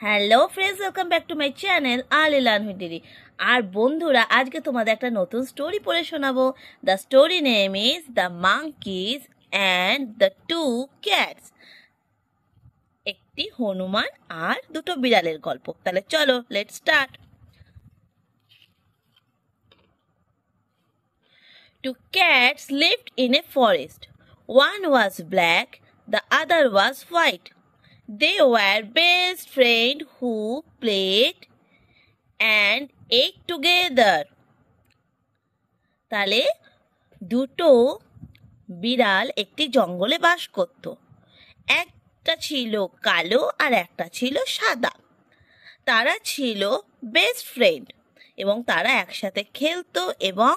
Hello friends, welcome back to my channel early learn with DD. আর বন্ধুরা, আজকে তোমাদের একটা নতুন স্টোরি পড়ে শোনাবো। The story name is the monkeys and the two cats. একটি হনুমান আর দুটো বিড়ালের গল্প। তাহলে চলো, let's start. Two cats lived in a forest. One was black, the other was white. They were best friends who played and ate together. তাহলে দুটো বিড়াল একটি জঙ্গলে বাস করত। একটা ছিল কালো আর একটা ছিল সাদা। তারা ছিল বেস্ট ফ্রেন্ড এবং তারা একসাথে খেলতো এবং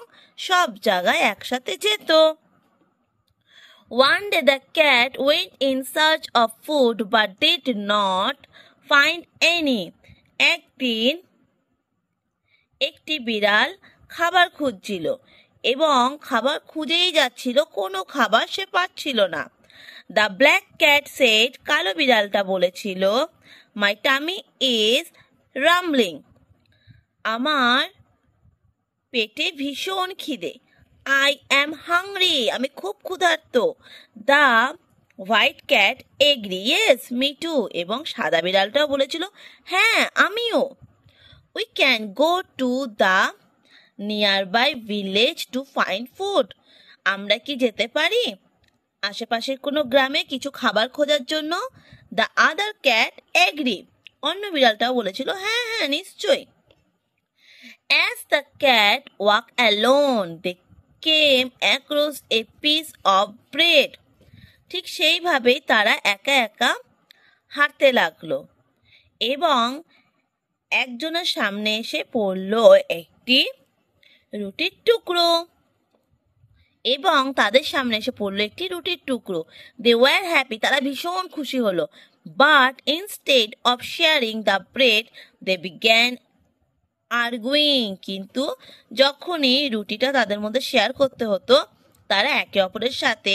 সব জায়গায় একসাথে যেত। One day the cat went in search of food but did not find any. একদিন একটি বিড়াল খাবার খুঁজছিল এবং খাবার খুঁজেই যাচ্ছিল, কোনো খাবার সে পাচ্ছিল না। The black cat said, কালো বিড়ালটা বলেছিল, My tummy is rumbling. আমার পেটে ভীষণ খিদে। I am hungry. আমি খুব ক্ষুধার্ত। The white cat agree. Yes, me too. এবং সাদা বিড়ালটাও বলেছিল, হ্যাঁ আমিও। We can go to the nearby village to find food. আমরা কি যেতে পারি আশেপাশের কোনো গ্রামে কিছু খাবার খোঁজার জন্য? The other cat agree. অন্য বিড়ালটাও বলেছিল, হ্যাঁ হ্যাঁ নিশ্চয়ই। As the cat walked alone, they came across a piece of bread. ঠিক সেইভাবেই তারা একা একা হাঁটতে লাগলো এবং একজনের সামনে এসে পড়ল একটি রুটির টুকরো এবং তাদের সামনে এসে পড়লো একটি রুটির টুকরো। They were happy. তারা ভীষণ খুশি হলো। But instead of sharing the bread, they began arguing. কিন্তু যখনই রুটিটা তাদের মধ্যে শেয়ার করতে হতো, তারা একে অপরের সাথে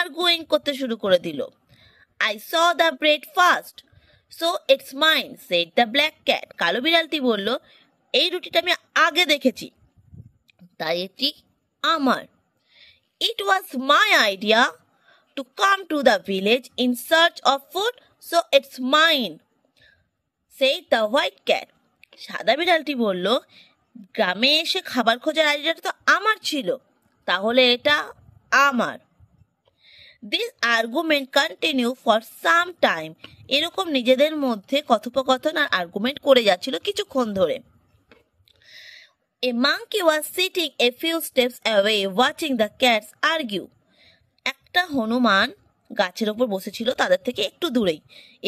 arguing করতে শুরু করে দিল। I saw the bread first, so it's mine, said the black cat. কালো বিড়ালটি বলল, এই রুটিটা আমি আগে দেখেছি, তাই এটি আমার। It was my idea to come to the village in search of food, so it's mine, said the white cat. সাদা বিড়ালটি বলল, গ্রামে এসে খাবার খোঁজার আইডিয়াটা তো আমার ছিল, তাহলে এটা আমার। This argument continue for some time. এরকম নিজেদের মধ্যে কথোপকথন আর আর্গুমেন্ট করে যাচ্ছিল কিছুক্ষণ ধরে। A monkey was sitting a few steps away watching the cats argue. একটা হনুমান গাছের ওপর বসেছিল তাদের থেকে একটু দূরেই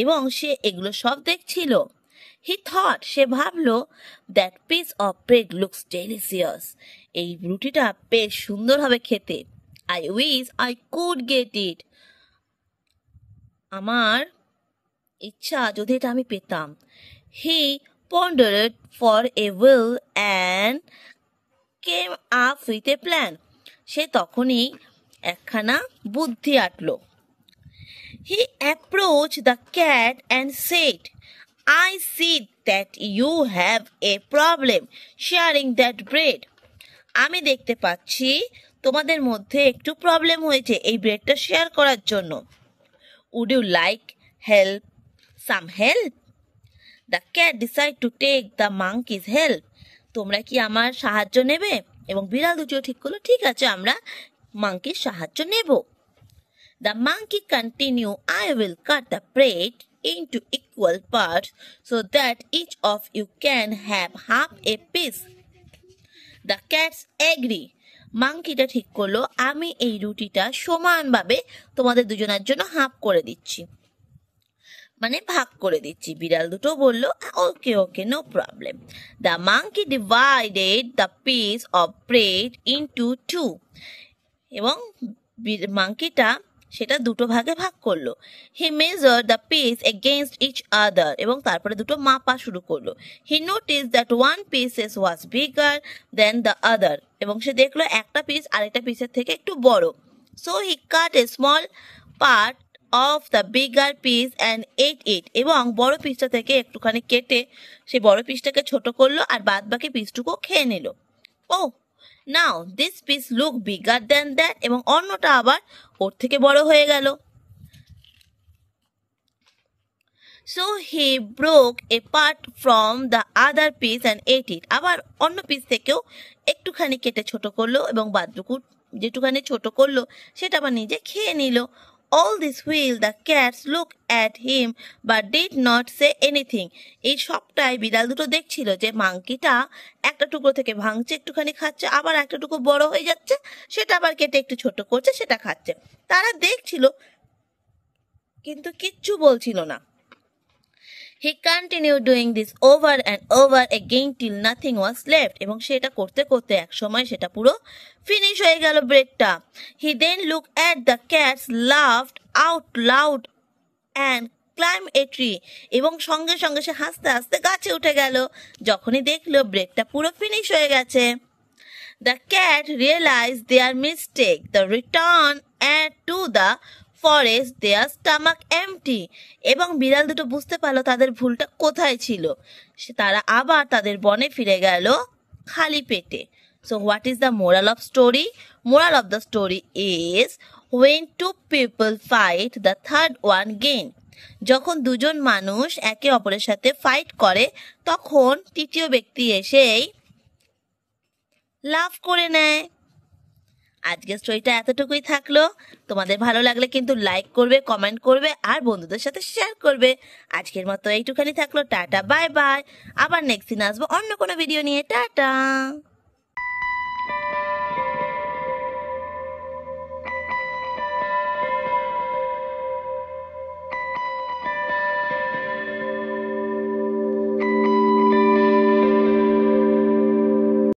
এবং সে এগুলো সব দেখছিল। He thought, সে ভাবলো, that piece of bread looks delicious. এই রুটিটা বেশ সুন্দর হবে খেতে। I wish I could get it. আমার ইচ্ছা যদি এটা আমি পেতাম। He pondered for a while and came up with a plan. সে তখনই একখানা বুদ্ধি আটলো। He approached the cat and said, I see that you have a problem sharing that bread. আমি দেখতে পাচ্ছি তোমাদের মধ্যে একটু প্রবলেম হয়েছে এই ব্রেডটা শেয়ার করার জন্য। Would you like some help? The cat decided to take the monkey's help. তোমরা কি আমার সাহায্য নেবে? এবং বিড়াল দুটিও ঠিক করলো, ঠিক আছে আমরা মাঙ্কির সাহায্য নেব। The monkey continued, I will cut the bread into equal parts so that each of you can have half a piece. The cats agree. মাঙ্কিটা ঠিক করলো, আমি এই রুটিটা সমানভাবে তোমাদের দুজনের জন্য হাফ করে দিচ্ছি, মানে ভাগ করে দিচ্ছি। বিড়াল দুটো বলল, okay okay, no problem. The monkey divided the piece of bread into two. এবং মাঙ্কিটা সেটা দুটো ভাগে ভাগ করলো। He measure the piece against each other. এবং তারপরে দুটো মাপা শুরু করলো। He notice that one pieces was bigger than the other. এবং সে দেখলো একটা পিস আরেকটা পিসের থেকে একটু বড়। So he cut a small part of the bigger piece and ate it. এবং বড় পিসটা থেকে একটুখানি কেটে সেই বড় পিসটাকে ছোট করলো আর বাদ বাকি পিসটুকু খেয়ে নিল। Oh, now this piece look bigger than that. এবং অন্যটা আবার ওর থেকে বড় হয়ে গেল। So he broke a part from the other piece and ate it. আবার অন্য পিস থেকেও একটুখানি কেটে ছোট করলো এবং বাদটুকু যেটুখানি ছোট করলো সেটা আবার নিজে খেয়ে নিল। All this while the cats looked at him but did not say anything. এই সবটাই বিড়াল দুটো দেখছিল যে মাংকিটা একটা টুকরো থেকে ভাঙছে, একটুখানি খাচ্ছে, আবার একটা টুকরো বড় হয়ে যাচ্ছে, সেটা আবার কেটে একটু ছোট করছে, সেটা খাচ্ছে। তারা দেখছিল কিন্তু কিচ্ছু বলছিল না। He continued doing this over and over again till nothing was left. এবং সেটা করতে করতে এক সময় সেটা পুরো ফিনিশ হয়ে গেল ব্রেডটা। He then looked at the cats, laughed out loud and climbed a tree. এবং সঙ্গে সঙ্গে সে হাসতে হাসতে গাছে উঠে গেল যখনই দেখলো ব্রেডটা পুরো ফিনিশ হয়ে গেছে। The cat realized their mistake. The return to the forest, their stomach empty. এবং বিড়াল দুটো বুঝতে পারলো তাদের ভুলটা কোথায় ছিল। তারা আবার তাদের বনে ফিরে গেল খালি পেটে। So what is the moral of story? Moral of the story is when two people fight, the third one gain. যখন দুজন মানুষ একে অপরের সাথে ফাইট করে তখন তৃতীয় ব্যক্তি এসেই লাভ করে নেয়। আজকের স্টোরিটা এতটুকুই থাকলো। তোমাদের ভালো লাগলে কিন্তু লাইক করবে, কমেন্ট করবে আর বন্ধুদের সাথে শেয়ার করবে। আজকের মতো এইটুখানি থাকলো। Tata, bye bye. আবার নেক্সট দিন আসবো অন্য কোনো ভিডিও নিয়ে। টাটা।